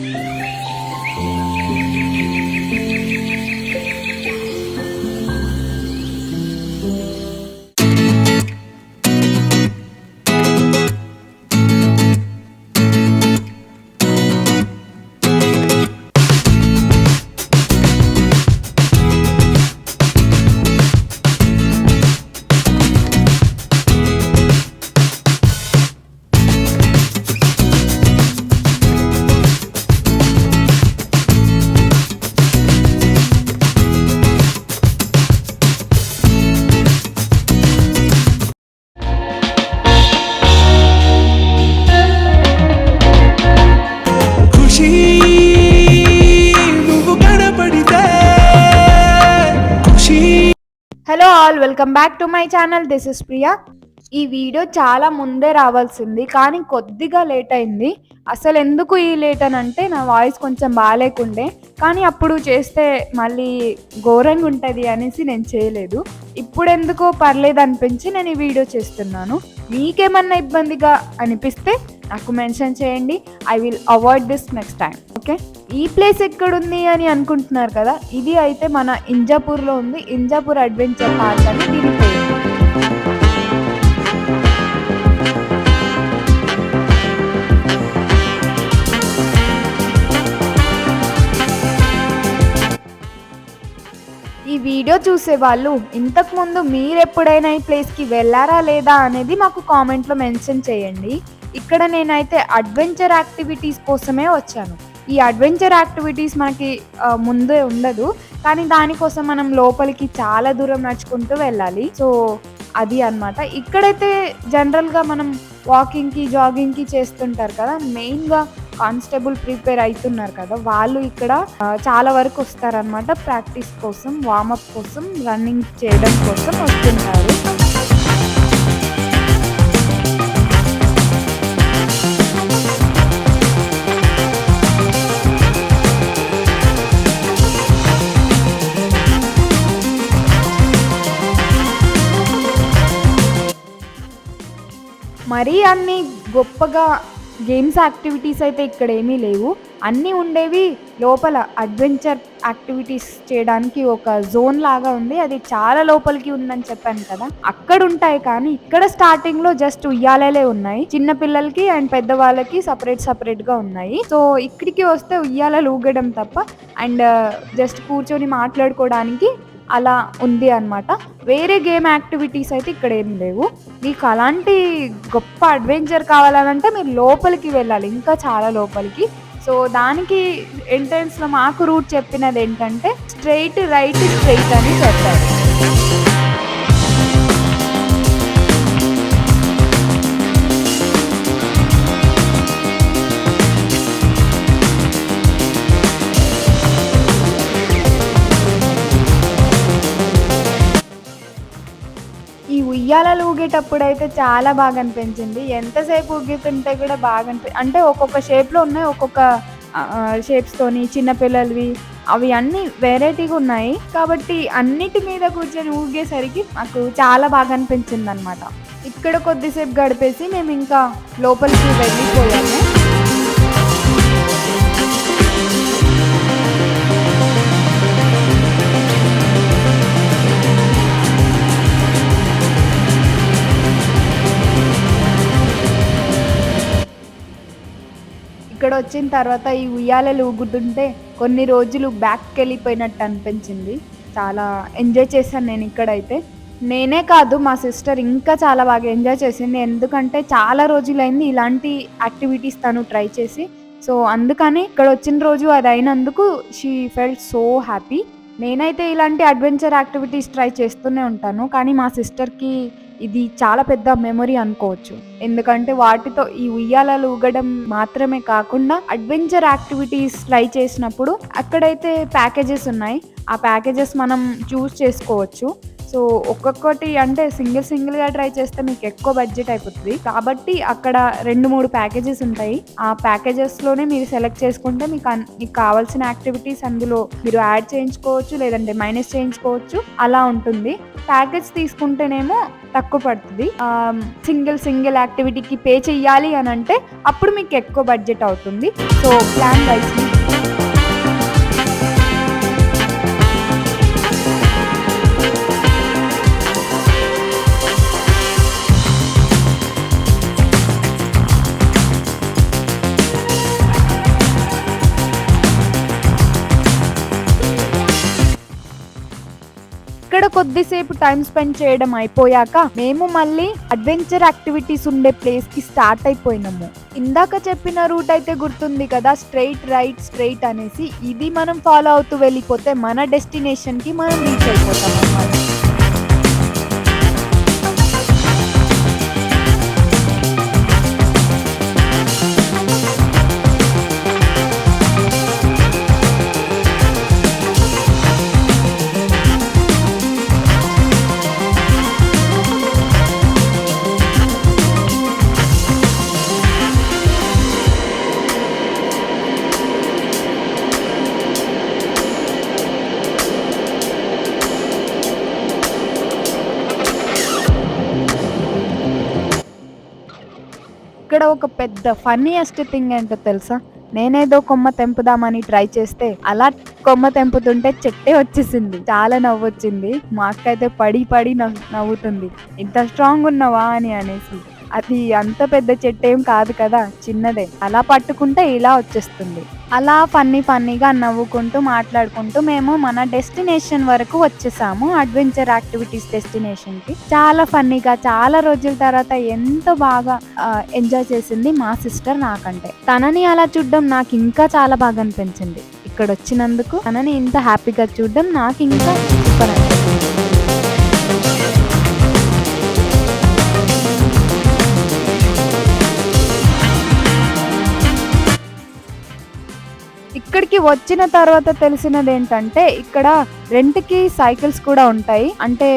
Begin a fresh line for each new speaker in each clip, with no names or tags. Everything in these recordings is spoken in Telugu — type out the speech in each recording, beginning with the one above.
Hello all, welcome back to my channel. This is Priya. ఈ వీడియో చాలా ముందే రావాల్సింది కానీ కొద్దిగా లేట్ అయింది. అసలు ఎందుకు ఈ లేట్ అని అంటే నా వాయిస్ కొంచెం బాగాలేకుండే, కానీ అప్పుడు చేస్తే మళ్ళీ ఘోరంగా ఉంటుంది అనేసి నేను చేయలేదు. ఇప్పుడు ఎందుకో పర్లేదు అనిపించి నేను ఈ వీడియో చేస్తున్నాను. మీకేమన్నా ఇబ్బందిగా అనిపిస్తే నాకు మెన్షన్ చేయండి. I will avoid this next time. Okay, ఈ ప్లేస్ ఎక్కడుంది అని అనుకుంటున్నారు కదా, ఇది అయితే మన ఇంజాపూర్లో ఉంది. ఇంజాపూర్ అడ్వెంచర్ పార్క్ అని దీని పేరు. ఈ వీడియో చూసే వాళ్ళు ఇంతకుముందు మీరెప్పుడైనా ఈ ప్లేస్కి వెళ్ళారా లేదా అనేది మాకు కామెంట్లో మెన్షన్ చేయండి. ఇక్కడ నేనైతే అడ్వెంచర్ యాక్టివిటీస్ కోసమే వచ్చాను. ఈ అడ్వెంచర్ యాక్టివిటీస్ మనకి ముందే ఉండదు, కానీ దానికోసం మనం లోపలికి చాలా దూరం నడుచుకుంటూ వెళ్ళాలి. సో అది అన్నమాట. ఇక్కడైతే జనరల్గా మనం వాకింగ్కి జాగింగ్కి చేస్తుంటారు కదా, మెయిన్గా కానిస్టేబుల్ ప్రిపేర్ అవుతున్నారు కదా, వాళ్ళు ఇక్కడ చాలా వరకు వస్తారనమాట. ప్రాక్టీస్ కోసం, వార్మప్ కోసం, రన్నింగ్ చేయడం కోసం వస్తుంటారు. మరీ అన్ని గొప్పగా గేమ్స్ యాక్టివిటీస్ అయితే ఇక్కడ ఏమీ లేవు. అన్నీ ఉండేవి లోపల అడ్వెంచర్ యాక్టివిటీస్ చేయడానికి ఒక జోన్ లాగా ఉంది. అది చాలా లోపలికి ఉందని చెప్పాను కదా, అక్కడ ఉంటాయి. కానీ ఇక్కడ స్టార్టింగ్ లో జస్ట్ ఉయ్యాలలే ఉన్నాయి, చిన్న పిల్లలకి అండ్ పెద్దవాళ్ళకి సపరేట్ గా ఉన్నాయి. సో ఇక్కడికి వస్తే ఉయ్యాలలు ఊగడం తప్ప అండ్ జస్ట్ కూర్చొని మాట్లాడుకోవడానికి అలా ఉంది అన్నమాట. వేరే గేమ్ యాక్టివిటీస్ అయితే ఇక్కడ ఏం లేవు. మీకు అలాంటి గొప్ప అడ్వెంచర్ కావాలంటే మీరు లోపలికి వెళ్ళాలి, ఇంకా చాలా లోపలికి. సో దానికి ఎంట్రన్స్లో మాకు రూట్ చెప్పినది ఏంటంటే స్ట్రైట్ రైట్ స్ట్రైట్ అని చెప్పారు. ఈ ఉయ్యాలలు ఊగేటప్పుడు అయితే చాలా బాగా అనిపించింది. ఎంతసేపు ఊగుతుంటే కూడా బాగా అంటే ఒక్కొక్క షేప్లో ఉన్నాయి, ఒక్కొక్క షేప్స్తోని చిన్నపిల్లలవి అవి అన్నీ వెరైటీగా ఉన్నాయి. కాబట్టి అన్నిటి మీద కూర్చొని ఊగేసరికి నాకు చాలా బాగా అనిపించింది అనమాట. ఇక్కడ కొద్దిసేపు గడిపేసి మేము ఇంకా లోపలికి వెళ్ళిపోయాము. ఇక్కడ వచ్చిన తర్వాత ఈ ఉయ్యాలలు ఊగుతుంటే కొన్ని రోజులు బ్యాక్కి వెళ్ళిపోయినట్టు అనిపించింది. చాలా ఎంజాయ్ చేశాను నేను ఇక్కడైతే. నేనే కాదు, మా సిస్టర్ ఇంకా చాలా బాగా ఎంజాయ్ చేసింది. ఎందుకంటే చాలా రోజులైంది ఇలాంటి యాక్టివిటీస్ తను ట్రై చేసి. సో అందుకని ఇక్కడ వచ్చిన రోజు అది అయినందుకు షీ ఫెల్ట్ సో హ్యాపీ. నేనైతే ఇలాంటి అడ్వెంచర్ యాక్టివిటీస్ ట్రై చేస్తూనే ఉంటాను, కానీ మా సిస్టర్కి ఇది చాలా పెద్ద మెమొరీ అనుకోవచ్చు. ఎందుకంటే వాటితో ఈ ఉయ్యాలలు ఊగడం మాత్రమే కాకుండా అడ్వెంచర్ యాక్టివిటీస్ ట్రై చేసినప్పుడు అక్కడైతే ప్యాకేజెస్ ఉన్నాయి. ఆ ప్యాకేజెస్ మనం చూస్ చేసుకోవచ్చు. సో ఒక్కొక్కటి అంటే సింగిల్‌గా ట్రై చేస్తే మీకు ఎక్కువ బడ్జెట్ అయిపోతది. కాబట్టి అక్కడ 2, 3 ప్యాకేజెస్ ఉంటాయి. ఆ ప్యాకేజెస్‌లోనే మీరు సెలెక్ట్ చేసుకుంటే మీకు కావాల్సిన యాక్టివిటీస్ అందులో మీరు యాడ్ చేయించుకోవచ్చు. లేదంటే మైనస్ చేయించుకోవచ్చు. అలా ఉంటుంది. ప్యాకేజ్ తీసుకుంటేనేమో తక్కువ పడతది. సింగిల్ యాక్టివిటీకి పే చెయ్యాలి అనంటే అప్పుడు మీకు ఎక్కువ బడ్జెట్ అవుతుంది. సో ప్లాన్ వైస్‌లీ ఇక్కడ కొద్దిసేపు టైమ్ స్పెండ్ చేయడం అయిపోయాక మేము మళ్ళీ అడ్వెంచర్ యాక్టివిటీస్ ఉండే ప్లేస్ కి స్టార్ట్ అయిపోయినాము. ఇందాక చెప్పిన రూట్ అయితే గుర్తుంది కదా, స్ట్రైట్ అనేసి. ఇది మనం ఫాలో అవుతూ వెళ్ళిపోతే మన డెస్టినేషన్ కి మనం రీచ్ అయిపోతాం అన్నమాట. ఇక్కడ ఒక పెద్ద ఫన్నీయెస్ట్ థింగ్ ఏంటో తెలుసా? నేనేదో కొమ్మ తెంపుదామని ట్రై చేస్తే అలా కొమ్మ తెంపుతుంటే చెట్టే వచ్చేసింది. చాలా నవ్వొచ్చింది. మా అక్క అయితే పడి నవ్వుతుంది. ఇంత స్ట్రాంగ్ ఉన్నావా అని అనేసి. అది అంత పెద్ద చెట్టేం కాదు కదా, చిన్నదే. అలా పట్టుకుంటే ఇలా వచ్చేస్తుంది. అలా ఫన్నీగా నవ్వుకుంటూ మాట్లాడుకుంటూ మేము మన డెస్టినేషన్ వరకు వచ్చేసాము. అడ్వెంచర్ యాక్టివిటీస్ డెస్టినేషన్‌కి. చాలా ఫన్నీగా చాలా రోజుల తర్వాత ఎంతో బాగా ఎంజాయ్ చేసింది మా సిస్టర్ నాకంటే. తనని అలా చూడడం నాకు ఇంకా చాలా బాగా అనిపించింది. ఇక్కడొచ్చినందుకు తనని ఇంత హ్యాపీగా చూడడం నాకు ఇంకా సూపర్ అనిపించింది. ఇక్కడికి వచ్చిన తర్వాత తెలిసినదేంటంటే ఇక్కడ రెంట్‌కి సైకిల్స్ కూడా ఉంటాయి. అంటే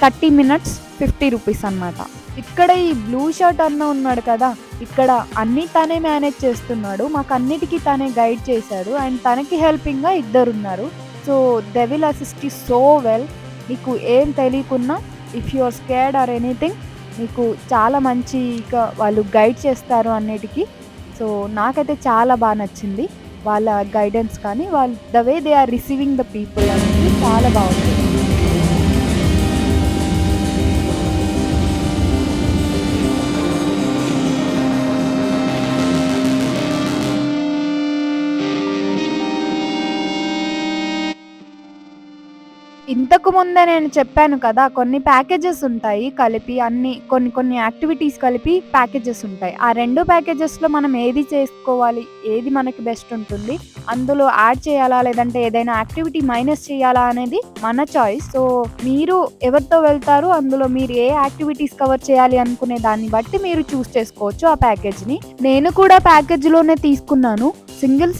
30 మినిట్స్ 50 రూపీస్ అన్నమాట. ఇక్కడ ఈ బ్లూ షర్ట్ అన్న ఉన్నాడు కదా, ఇక్కడ అన్నీ తనే మేనేజ్ చేస్తున్నాడు. మాకన్నిటికి తనే గైడ్ చేశాడు. అండ్ తనకి హెల్పింగ్‌గా ఇద్దరున్నారు. So they will assist you so well. నీకు ఏం తెలియకున్నా if you are scared or anything మీకు చాలా మంచిగా వాళ్ళు గైడ్ చేస్తారు అన్నిటికి. సో నాకైతే చాలా బాగా నచ్చింది. వాళ్ళ గైడెన్స్ కానీ the way they are receiving the people అనేది చాలా బాగుంది. ఇంతకు ముందే నేను చెప్పాను కదా, కొన్ని ప్యాకేజెస్ ఉంటాయి కలిపి, కొన్ని యాక్టివిటీస్ కలిపి ప్యాకేజెస్ ఉంటాయి. ఆ 2 ప్యాకేజెస్‌లో మనం ఏది చేసుకోవాలి, ఏది మనకి బెస్ట్ ఉంటుంది, అందులో యాడ్ చేయాలా లేదంటే ఏదైనా యాక్టివిటీ మైనస్ చేయాలా అనేది మన చాయిస్. సో మీరు ఎవరితో వెళ్తారో అందులో మీరు ఏ యాక్టివిటీస్ కవర్ చేయాలి అనుకునే దాన్ని బట్టి మీరు చూస్ చేసుకోవచ్చు ఆ ప్యాకేజ్‌ని. నేను కూడా ప్యాకేజ్‌లోనే తీసుకున్నాను.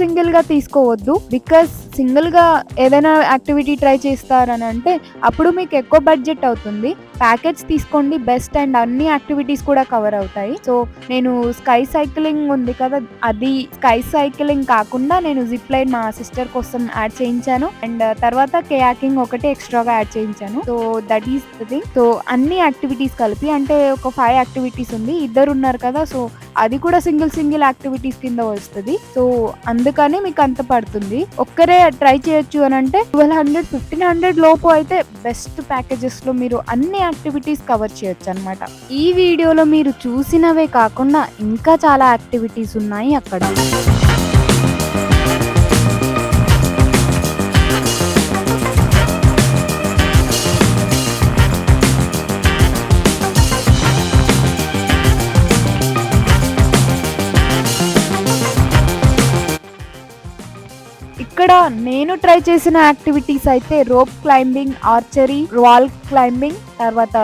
సింగిల్‌గా తీసుకోవద్దు. బికాజ్ సింగిల్‌గా ఏదైనా యాక్టివిటీ ట్రై చేస్తారని అంటే అప్పుడు మీకు ఎక్కువ బడ్జెట్ అవుతుంది. ప్యాకేజ్ తీసుకోండి బెస్ట్. అండ్ అన్ని యాక్టివిటీస్ కూడా కవర్ అవుతాయి. సో నేను స్కై సైక్లింగ్ ఉంది కదా, అది స్కై సైక్లింగ్ కాకుండా నేను జిప్ లైన్ మా సిస్టర్ కోసం యాడ్ చేయించాను. అండ్ తర్వాత కయాకింగ్ ఒకటి ఎక్స్ట్రాగా యాడ్ చేయించాను. So that is the thing. So అన్ని యాక్టివిటీస్ కలిపి అంటే ఒక 5 యాక్టివిటీస్ ఉంది. ఇద్దరు ఉన్నారు కదా, సో అది కూడా సింగిల్ యాక్టివిటీస్ కింద వస్తుంది. సో అందుకని మీకు అంత పడుతుంది. ఒక్కరే ట్రై చేయొచ్చు అని అంటే 1200-1500 లోపు అయితే బెస్ట్ ప్యాకేజెస్ లో మీరు అన్ని యాక్టివిటీస్ కవర్ చేయొచ్చు అన్నమాట. ఈ వీడియోలో మీరు చూసినవే కాకుండా ఇంకా చాలా యాక్టివిటీస్ ఉన్నాయి అక్కడ. ఇక్కడ నేను ట్రై చేసిన యాక్టివిటీస్ అయితే rope climbing, archery, wall climbing, తర్వాత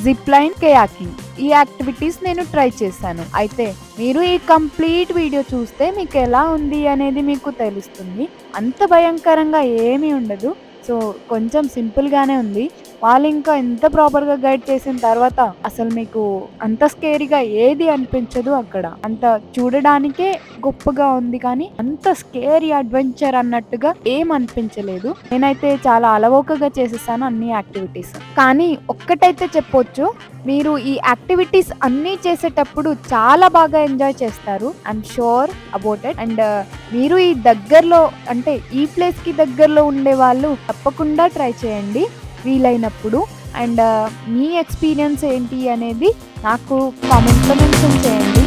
జిప్ లైన్, కయాకింగ్. ఈ యాక్టివిటీస్ నేను ట్రై చేశాను. అయితే మీరు ఈ కంప్లీట్ వీడియో చూస్తే మీకు ఎలా ఉంది అనేది మీకు తెలుస్తుంది. అంత భయంకరంగా ఏమీ ఉండదు. సో కొంచెం సింపుల్గానే ఉంది. వాళ్ళింకా ఎంత ప్రాపర్‌గా గైడ్ చేసిన తర్వాత అసలు మీకు అంత స్కేరీగా ఏది అనిపించదు అక్కడ. అంత చూడడానికే గొప్పగా ఉంది కానీ, అంత స్కేరీ అడ్వెంచర్ అన్నట్టుగా ఏం అనిపించలేదు. నేనైతే చాలా అలవోకగా చేసేసాను అన్ని యాక్టివిటీస్. కానీ ఒక్కటైతే చెప్పొచ్చు. మీరు ఈ యాక్టివిటీస్ అన్నీ చేసేటప్పుడు చాలా బాగా ఎంజాయ్ చేస్తారు. I'm sure about it. And మీరు ఈ దగ్గరలో అంటే ఈ ప్లేస్‌కి దగ్గరలో ఉండేవాళ్ళు తప్పకుండా ట్రై చేయండి వీలైనప్పుడు. అండ్ మీ ఎక్స్‌పీరియన్స్ ఏంటి అనేది నాకు కామెంట్‌లో మెన్షన్ చేయండి.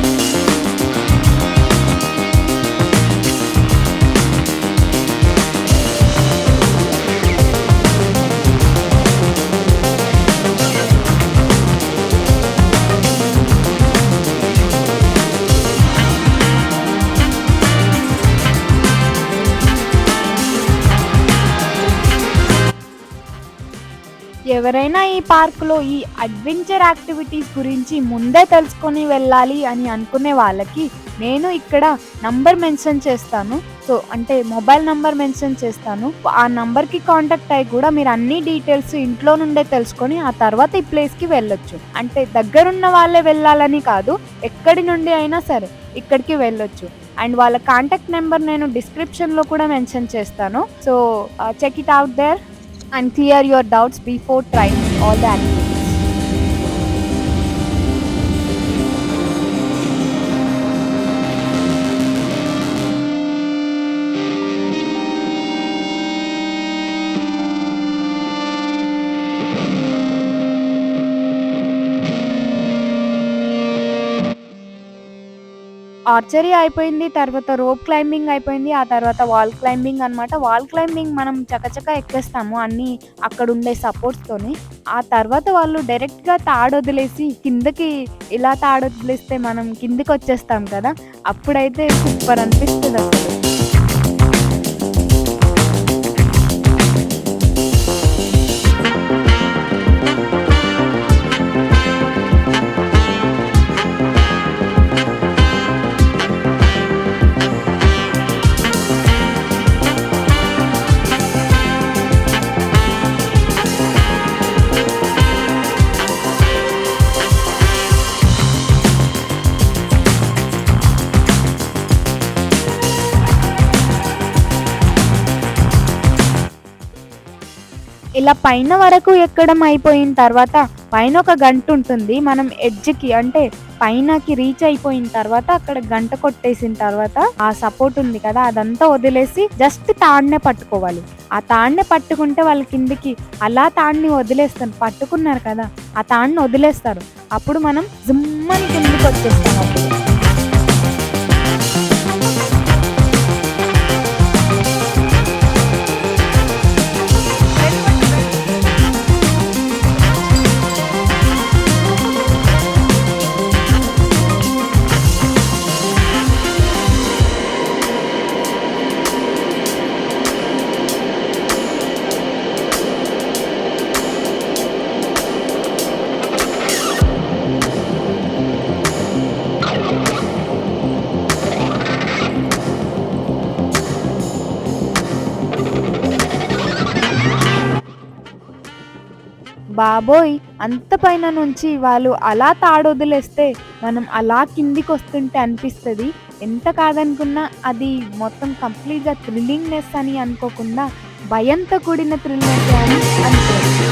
ఎవరైనా ఈ పార్క్‌లో ఈ అడ్వెంచర్ యాక్టివిటీస్ గురించి ముందే తెలుసుకొని వెళ్ళాలి అని అనుకునే వాళ్ళకి నేను ఇక్కడ నంబర్ మెన్షన్ చేస్తాను. సో, అంటే మొబైల్ నంబర్ మెన్షన్ చేస్తాను. ఆ నంబర్‌కి కాంటాక్ట్ అయ్యి కూడా మీరు అన్ని డీటెయిల్స్ ఇంట్లో నుండే తెలుసుకొని ఆ తర్వాత ఈ ప్లేస్‌కి వెళ్ళొచ్చు. అంటే దగ్గరున్న వాళ్ళే వెళ్ళాలని కాదు. ఎక్కడి నుండి అయినా సరే ఇక్కడికి వెళ్ళొచ్చు. అండ్ వాళ్ళ కాంటాక్ట్ నంబర్ నేను డిస్క్రిప్షన్‌లో కూడా మెన్షన్ చేస్తాను. So, check it out there and clear your doubts before trying all the activities. Archery అయిపోయింది. తర్వాత రోప్ క్లైంబింగ్ అయిపోయింది. ఆ తర్వాత వాల్ క్లైంబింగ్ అనమాట. వాల్ క్లైంబింగ్ మనం చకచకా ఎక్కేస్తాము అన్నీ అక్కడుండే సపోర్ట్స్‌తోని. ఆ తర్వాత వాళ్ళు డైరెక్ట్‌గా తాడొదిలేసి కిందకి ఇలా తాడొదిలేస్తే మనం కిందకొచ్చేస్తాం కదా! అప్పుడైతే సూపర్ అనిపిస్తదసలు. ఇలా పైన వరకు ఎక్కడం అయిపోయిన తర్వాత పైన ఒక గంటుంటుంది. మనం ఎడ్జ్‌కి అంటే పైనకి రీచ్ అయిపోయిన తర్వాత అక్కడ గంట కొట్టేసిన తర్వాత ఆ సపోర్ట్ ఉంది కదా! అదంతా వదిలేసి జస్ట్ తాడునే పట్టుకోవాలి. ఆ తాడుని పట్టుకుంటే వాళ్ళు కిందకి అలా తాడుని వదిలేస్తారు. పట్టుకున్నారు కదా! ఆ తాడుని వదిలేస్తారు. అప్పుడు మనం జుమ్మని కిందకొచ్చేస్తాం అప్పుడు. బాబోయ్! అంత పైన నుంచి వాళ్ళు అలా తాడొదిలేస్తే మనం అలా కిందికొస్తుంటే అనిపిస్తది. ఎంత కాదనుకున్నా అది మొత్తం కంప్లీట్‌గా థ్రిల్లింగ్‌నెస్ అని అనుకోకుండా భయంతో కూడిన థ్రిల్‌నెస్ అని అనుకోవచ్చు.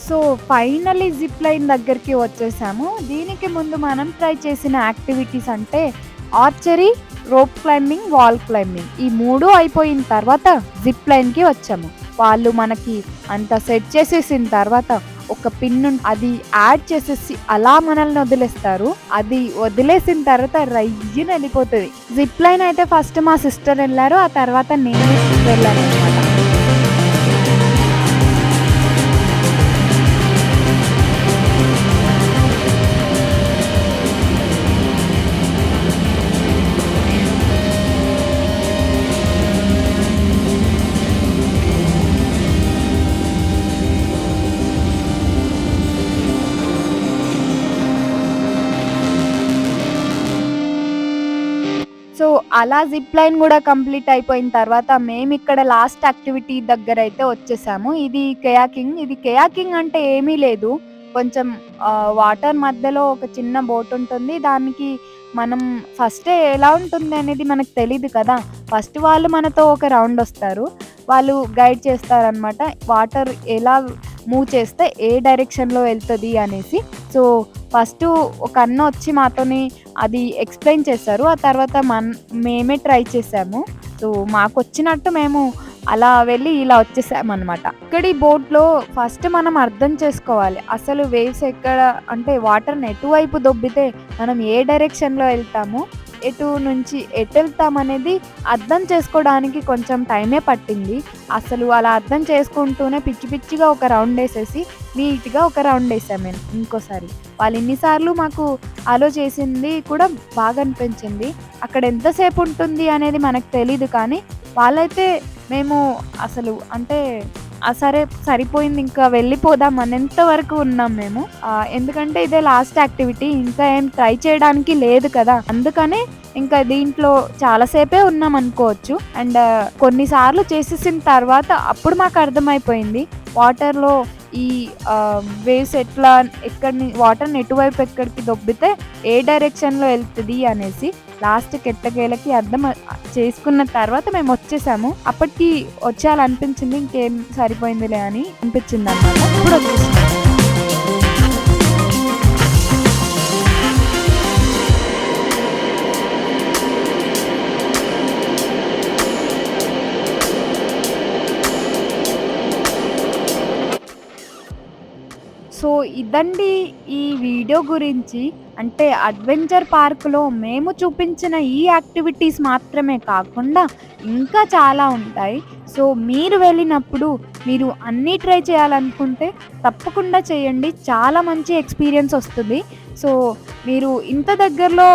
సో, ఫైనల్లీ జిప్ లైన్ దగ్గరికి వచ్చేసాము. దీనికి ముందు మనం ట్రై చేసిన యాక్టివిటీస్ అంటే archery, rope climbing, wall climbing. ఈ 3 అయిపోయిన తర్వాత జిప్ లైన్‌కి వచ్చాము. వాళ్ళు మనకి అంతా సెట్ చేసేసిన తర్వాత ఒక అది యాడ్ చేసేసి అలా మనల్ని వదిలేస్తారు. అది వదిలేసిన తర్వాత రయ్యిన ఎళ్ళిపోతది. జిప్ లైన్ అయితే ఫస్ట్ మా సిస్టర్ ఎళ్లారు. ఆ తర్వాత నేను వెళ్ళాననమాట. సో, అలా జిప్ లైన్ గూడా కంప్లీట్ అయిపోయిన తర్వాత మేమిక్కడ లాస్ట్ యాక్టివిటీ దగ్గరైతే వచ్చేసాము. ఇది కయాకింగ్. ఇది కయాకింగ్ అంటే ఏమీ లేదు. కొంచెం వాటర్ మధ్యలో ఒక చిన్న బోట్ ఉంటుంది. దానికి మనం ఫస్టే ఎలా ఉంటుంది అనేది మనకు తెలీదు కదా! ఫస్ట్ వాళ్ళు మనతో ఒక రౌండొస్తారు. వాళ్ళు గైడ్ చేస్తారనమాట. వాటర్ ఎలా మూవ్ చేస్తే ఏ డైరెక్షన్‌లో ఎళ్తది అనేసి. సో, ఫస్టు ఒక అన్న వచ్చి మాతోని అది ఎక్స్‌ప్లెయిన్ చేశారు. ఆ తర్వాత మేమే ట్రై చేసాము. సో, మాకొచ్చినట్టు మేము అలా వెళ్ళి ఇలా వచ్చేసామనమాట. ఇక్కడి బోట్‌లో ఫస్ట్ మనం అర్థం చేసుకోవాలి. అసలు వేవ్స్ ఎక్కడ అంటే వాటర్‌ని ఎటువైపు దొబ్బితే మనం ఏ డైరెక్షన్‌లో ఎళ్తాము, ఎటు నుంచి ఎటెళ్తామనేది అర్థం చేసుకోవడానికి కొంచెం టైమే పట్టింది. అసలు అలా అర్థం చేసుకుంటూనే పిచ్చి పిచ్చిగా ఒక రౌండేసేసి నీట్‌గా ఒక రౌండేసాం మేము ఇంకోసారి. వాళ్ళు ఇన్ని సార్లు మాకు అలో చేసింది కూడా బాగా అనిపించింది. అక్కడ ఎంతసేపు ఉంటుంది అనేది మనకు తెలీదు కానీ, వాళ్ళైతే మేము అసలు అంటే సరే సరిపోయింది ఇంకా వెళ్ళిపోదాం అనేంత వరకు ఉన్నాం మేము. ఎందుకంటే ఇదే లాస్ట్ యాక్టివిటీ. ఇంకా ఏం ట్రై చేయడానికి లేదు కదా! అందుకనే ఇంకా దీంట్లో చాలా సేపే ఉన్నామనుకోవచ్చు. అండ్ కొన్ని సార్లు చేసేసిన తర్వాత అప్పుడు మాకు అర్థమైపోయింది. వాటర్‌లో ఈ వేవ్స్ వాటర్‌ని ఎటువైపు ఎక్కడికి దొబ్బితే ఏ డైరెక్షన్‌లో ఎళ్తది అనేసి. లాస్ట్‌కి ఎట్టకేలకి అర్థం చేసుకున్న తర్వాత మేమొచ్చేసాము. అప్పటికి వచ్చేయాలనిపించింది. ఇంకేం సరిపోయిందిలే అని అనిపించిందనమాట. ఇప్పుడొచ్చేసాము. సో, ఇదండి ఈ వీడియో గురించి. అంటే అడ్వెంచర్ పార్క్‌లో మేము చూపించిన ఈ యాక్టివిటీస్ మాత్రమే కాకుండా ఇంకా చాలా ఉంటాయి. సో, మీరు వెళ్ళినప్పుడు మీరు అన్నీ ట్రై చేయాలనుకుంటే తప్పకుండా చేయండి. చాలా మంచి ఎక్స్‌పీరియన్స్ ఒస్తది. సో, మీరు ఇంత దగ్గరలో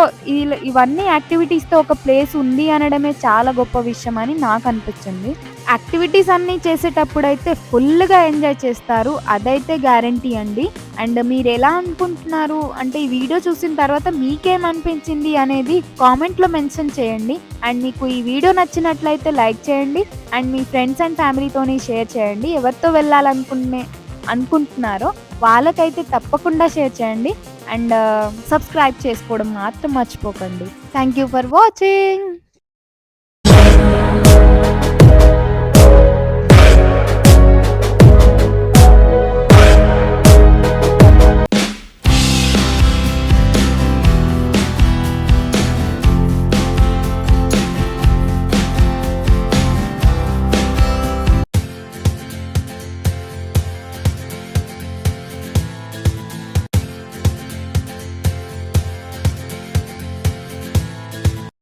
ఇవన్నీ యాక్టివిటీస్‌తో ఒక ప్లేస్ ఉంది అనడమే చాలా గొప్ప విషయం అని నాకనిపించింది. యాక్టివిటీస్ అన్నీ చేసేటప్పుడైతే ఫుల్‌గా ఎంజాయ్ చేస్తారు. అదైతే గ్యారంటీ అండి. అండ్ మీరెలా అనుకుంటున్నారు అంటే ఈ వీడియో చూసిన తర్వాత మీకేమనిపించింది అనేది కామెంట్‌లో మెన్షన్ చేయండి. అండ్ మీకు ఈ వీడియో నచ్చినట్లయితే లైక్ చేయండి. అండ్ మీ ఫ్రెండ్స్ అండ్ ఫ్యామిలీతోని షేర్ చేయండి. ఎవరితో అనుకుంటున్నారో వాళ్ళకైతే తప్పకుండా షేర్ చేయండి. అండ్ సబ్స్క్రైబ్ చేసుకోవడం మాత్రం మర్చిపోకండి. Thank you for watching.